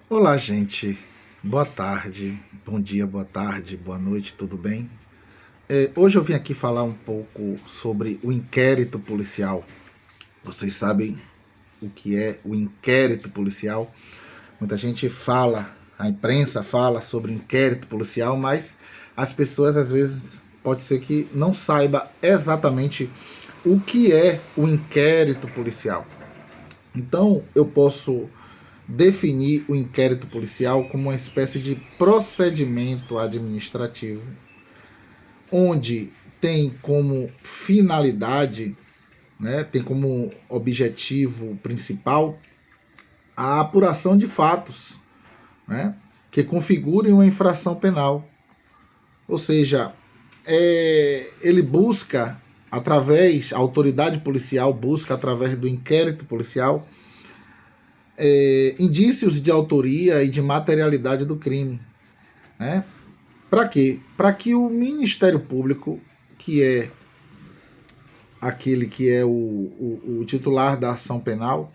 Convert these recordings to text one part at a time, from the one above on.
Olá, gente. Boa tarde, bom dia, boa tarde, boa noite, tudo bem? Hoje eu vim aqui falar um pouco sobre o inquérito policial. Vocês sabem o que é o inquérito policial? Muita gente fala, a imprensa fala sobre inquérito policial, mas as pessoas às vezes pode ser que não saiba exatamente o que é o inquérito policial. Então, eu posso definir o inquérito policial como uma espécie de procedimento administrativo, onde tem como finalidade, tem como objetivo principal a apuração de fatos, né, que configurem uma infração penal. Ou seja, ele busca, a autoridade policial busca, através do inquérito policial, indícios de autoria e de materialidade do crime. Né? Para quê? Para que o Ministério Público, que é aquele que é o titular da ação penal,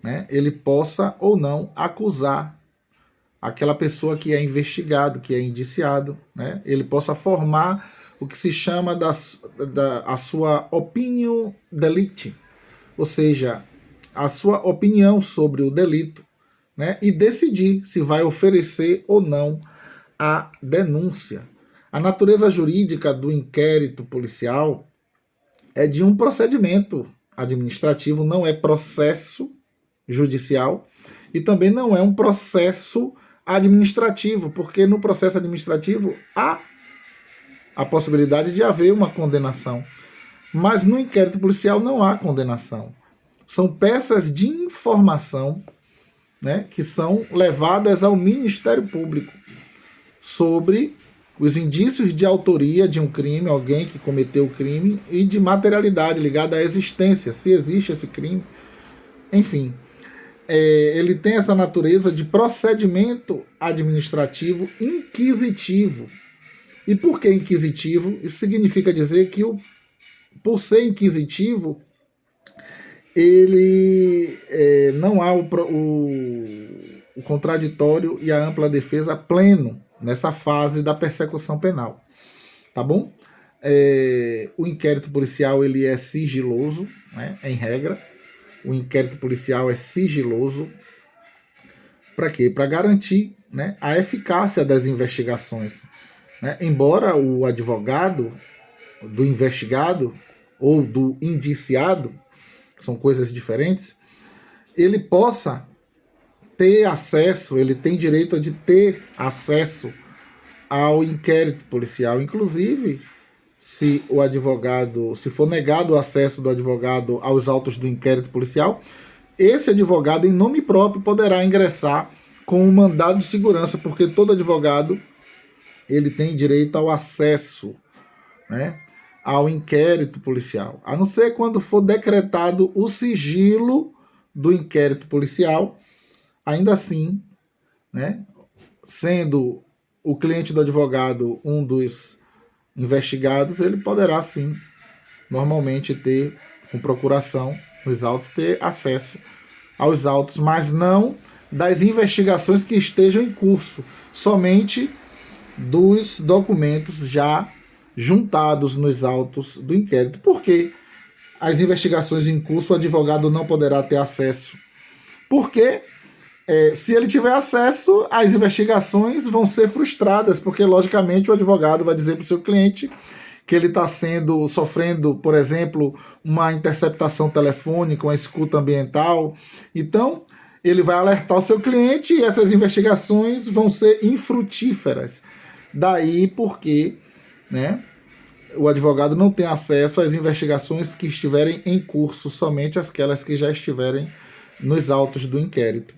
né, ele possa ou não acusar aquela pessoa que é investigado, que é indiciado, né, ele possa formar o que se chama a sua opinion delicti, ou seja, a sua opinião sobre o delito, né, e decidir se vai oferecer ou não a denúncia. A natureza jurídica do inquérito policial é de um procedimento administrativo, não é processo judicial e também não é um processo administrativo, porque no processo administrativo há a possibilidade de haver uma condenação, mas no inquérito policial não há condenação. São peças de informação, né, que são levadas ao Ministério Público sobre os indícios de autoria de um crime, alguém que cometeu o crime, e de materialidade ligada à existência, se existe esse crime. Enfim, ele tem essa natureza de procedimento administrativo inquisitivo. E por que inquisitivo? Isso significa dizer que, por ser inquisitivo, ele não há o contraditório e a ampla defesa pleno nessa fase da persecução penal, tá bom? O inquérito policial ele é sigiloso, né, em regra. O inquérito policial é sigiloso. Para quê? Para garantir, né, a eficácia das investigações. Né? Embora o advogado do investigado ou do indiciado, são coisas diferentes, ele possa ter acesso, ele tem direito de ter acesso ao inquérito policial. Inclusive, se o advogado, se for negado o acesso do advogado aos autos do inquérito policial, esse advogado, em nome próprio, poderá ingressar com um mandado de segurança, porque todo advogado ele tem direito ao acesso, né, ao inquérito policial, a não ser quando for decretado o sigilo do inquérito policial. Ainda assim, né, sendo o cliente do advogado um dos investigados, ele poderá sim, normalmente ter, com procuração nos autos, ter acesso aos autos, mas não das investigações que estejam em curso, somente dos documentos já juntados nos autos do inquérito. Por que as investigações em curso o advogado não poderá ter acesso? Porque se ele tiver acesso, as investigações vão ser frustradas, porque logicamente o advogado vai dizer para o seu cliente que ele está sofrendo, por exemplo, uma interceptação telefônica, uma escuta ambiental. Então, ele vai alertar o seu cliente e essas investigações vão ser infrutíferas. Daí porque, né, o advogado não tem acesso às investigações que estiverem em curso, somente aquelas que já estiverem nos autos do inquérito.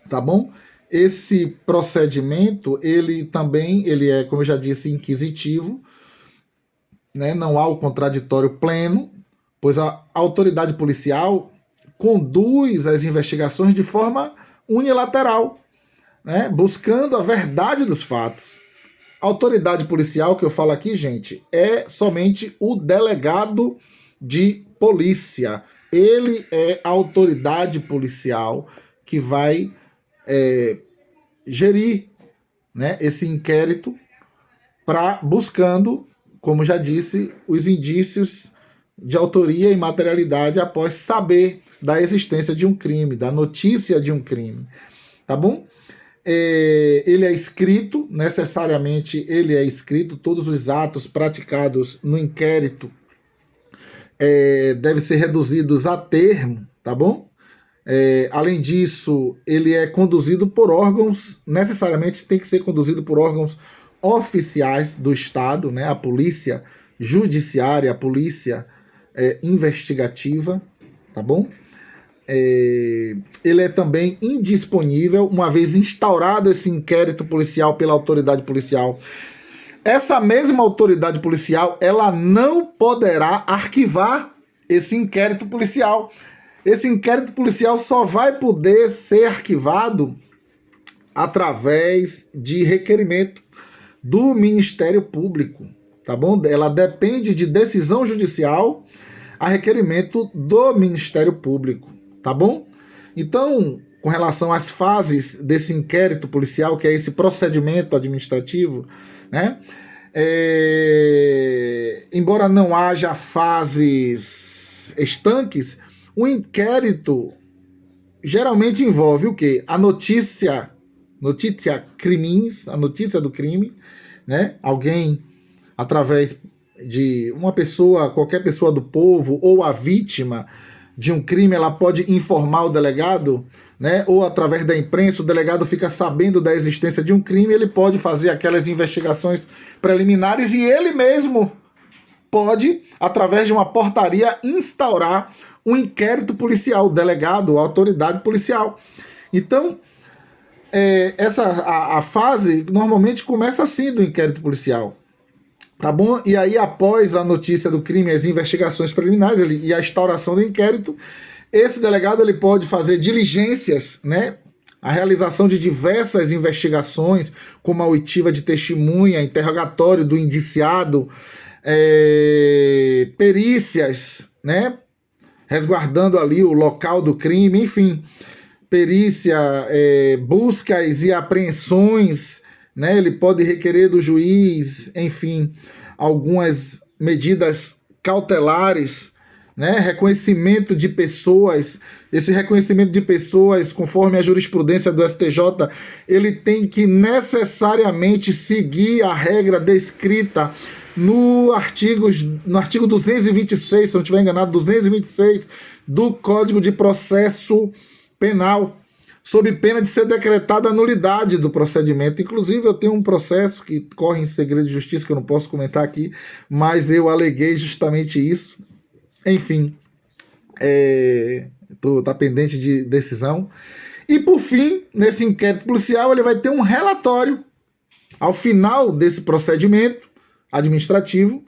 Tá bom? Esse procedimento, ele também, ele é, como eu já disse, inquisitivo, né? Não há o contraditório pleno, pois a autoridade policial conduz as investigações de forma unilateral, né? Buscando a verdade dos fatos. A autoridade policial que eu falo aqui, gente, é somente o delegado de polícia. Ele é a autoridade policial que vai gerir, né, esse inquérito para buscando, como já disse, os indícios de autoria e materialidade após saber da existência de um crime, da notícia de um crime, tá bom? Ele é escrito, necessariamente ele é escrito, todos os atos praticados no inquérito devem ser reduzidos a termo, tá bom? Além disso, ele é conduzido por órgãos, necessariamente tem que ser conduzido por órgãos oficiais do Estado, né? A polícia judiciária, a polícia investigativa, tá bom? Ele é também indisponível, uma vez instaurado esse inquérito policial pela autoridade policial. Essa mesma autoridade policial, ela não poderá arquivar esse inquérito policial. Esse inquérito policial só vai poder ser arquivado através de requerimento do Ministério Público, tá bom? Ela depende de decisão judicial a requerimento do Ministério Público, tá bom? Então, com relação às fases desse inquérito policial, que é esse procedimento administrativo, né? Embora não haja fases estanques, o inquérito geralmente envolve o quê? A notícia crimes, a notícia do crime, né? Alguém, através de uma pessoa, qualquer pessoa do povo, ou a vítima de um crime, ela pode informar o delegado, né? Ou através da imprensa, o delegado fica sabendo da existência de um crime, ele pode fazer aquelas investigações preliminares e ele mesmo pode, através de uma portaria, instaurar um inquérito policial, o delegado, a autoridade policial. Então, a fase normalmente começa assim do inquérito policial, tá bom? E aí, após a notícia do crime, as investigações preliminares e a instauração do inquérito, esse delegado ele pode fazer diligências, né? A realização de diversas investigações, como a oitiva de testemunha, interrogatório do indiciado, perícias, né? Resguardando ali o local do crime, enfim, perícia, buscas e apreensões, né? Ele pode requerer do juiz, enfim, algumas medidas cautelares, né? Reconhecimento de pessoas. Esse reconhecimento de pessoas, conforme a jurisprudência do STJ, ele tem que necessariamente seguir a regra descrita no artigo 226, se não estiver enganado, 226 do Código de Processo Penal, sob pena de ser decretada a nulidade do procedimento. Inclusive, eu tenho um processo que corre em segredo de justiça, que eu não posso comentar aqui, mas eu aleguei justamente isso. Enfim, tá pendente de decisão. E, por fim, nesse inquérito policial, ele vai ter um relatório ao final desse procedimento administrativo,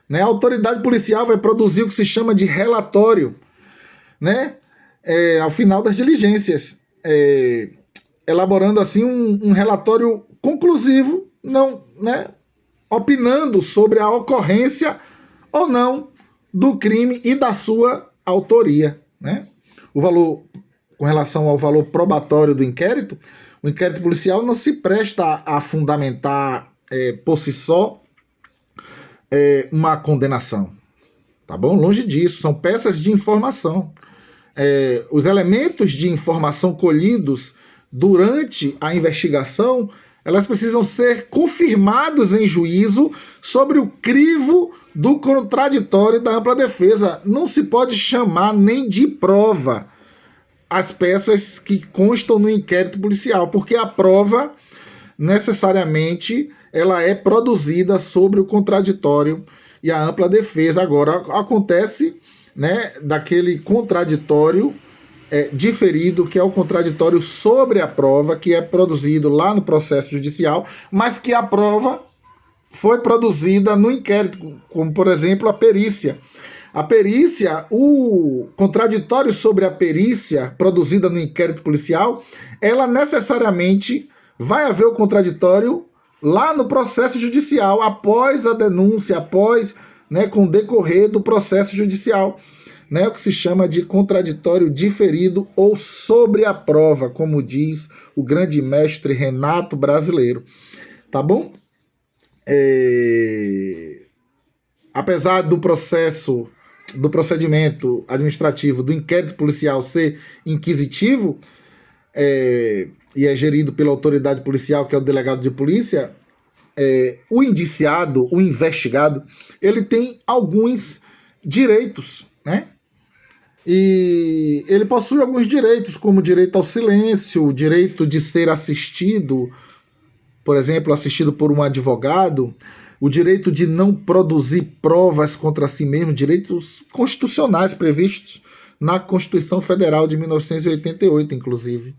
né? A autoridade policial vai produzir o que se chama de relatório, né? Ao final das diligências, elaborando assim um relatório conclusivo, não, né? Opinando sobre a ocorrência ou não do crime e da sua autoria, né? O valor, com relação ao valor probatório do inquérito, o inquérito policial não se presta a fundamentar por si só uma condenação, tá bom? Longe disso, são peças de informação. Os elementos de informação colhidos durante a investigação, elas precisam ser confirmados em juízo sobre o crivo do contraditório da ampla defesa. Não se pode chamar nem de prova as peças que constam no inquérito policial, porque a prova, necessariamente, ela é produzida sobre o contraditório e a ampla defesa. Agora, acontece, né, daquele contraditório diferido, que é o contraditório sobre a prova, que é produzido lá no processo judicial, mas que a prova foi produzida no inquérito, como, por exemplo, a perícia. A perícia, o contraditório sobre a perícia produzida no inquérito policial, ela necessariamente vai haver o contraditório lá no processo judicial, após a denúncia, após, né, com o decorrer do processo judicial. né, o que se chama de contraditório diferido ou sobre a prova, como diz o grande mestre Renato Brasileiro. Tá bom? Apesar do procedimento administrativo, do inquérito policial ser inquisitivo, e é gerido pela autoridade policial, que é o delegado de polícia, o indiciado, o investigado, ele tem alguns direitos, né? E ele possui alguns direitos, como o direito ao silêncio, o direito de ser assistido, por exemplo, assistido por um advogado, o direito de não produzir provas contra si mesmo, direitos constitucionais previstos na Constituição Federal de 1988, inclusive.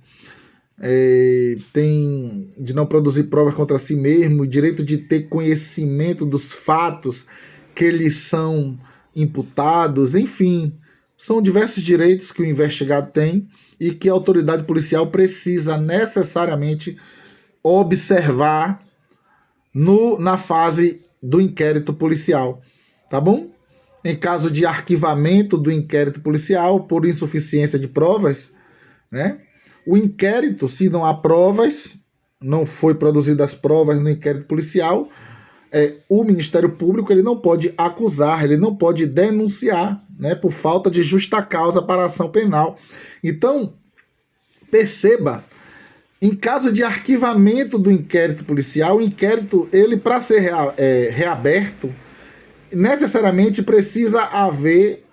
Tem de não produzir provas contra si mesmo, o direito de ter conhecimento dos fatos que lhes são imputados, enfim, são diversos direitos que o investigado tem e que a autoridade policial precisa necessariamente observar na fase do inquérito policial, tá bom? Em caso de arquivamento do inquérito policial por insuficiência de provas, né? O inquérito, se não há provas, não foi produzidas as provas no inquérito policial, o Ministério Público ele não pode acusar, ele não pode denunciar, né, por falta de justa causa para a ação penal. Então, perceba, em caso de arquivamento do inquérito policial, o inquérito, ele para ser reaberto, necessariamente precisa haver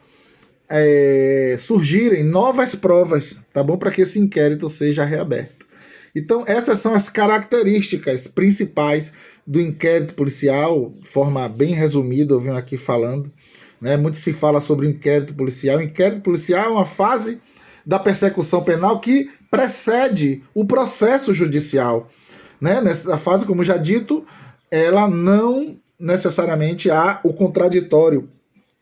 surgirem novas provas, tá bom? Para que esse inquérito seja reaberto. Então, essas são as características principais do inquérito policial, de forma bem resumida, eu venho aqui falando, né? Muito se fala sobre inquérito policial. O inquérito policial é uma fase da persecução penal que precede o processo judicial, né? Nessa fase, como já dito, ela não necessariamente há o contraditório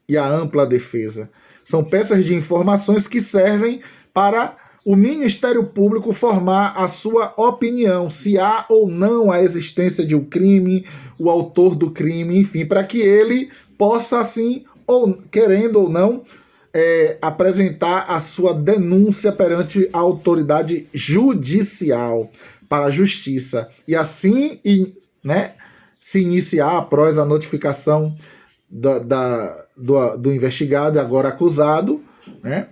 e a ampla defesa. São peças de informações que servem para o Ministério Público formar a sua opinião, se há ou não a existência de um crime, o autor do crime, enfim, para que ele possa, assim, ou querendo ou não, apresentar a sua denúncia perante a autoridade judicial, para a justiça. E assim, né, se iniciar após a notificação do investigado e agora acusado, né,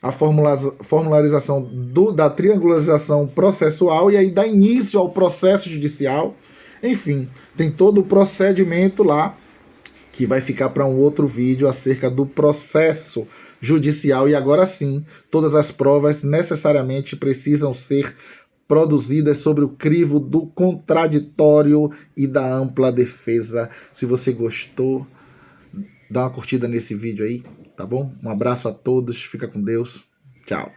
a formularização da triangularização processual e aí dá início ao processo judicial. Enfim, tem todo o procedimento lá que vai ficar para um outro vídeo acerca do processo judicial. E agora sim, todas as provas necessariamente precisam ser produzidas sobre o crivo do contraditório e da ampla defesa. Se você gostou, dá uma curtida nesse vídeo aí, tá bom? Um abraço a todos, fica com Deus, tchau.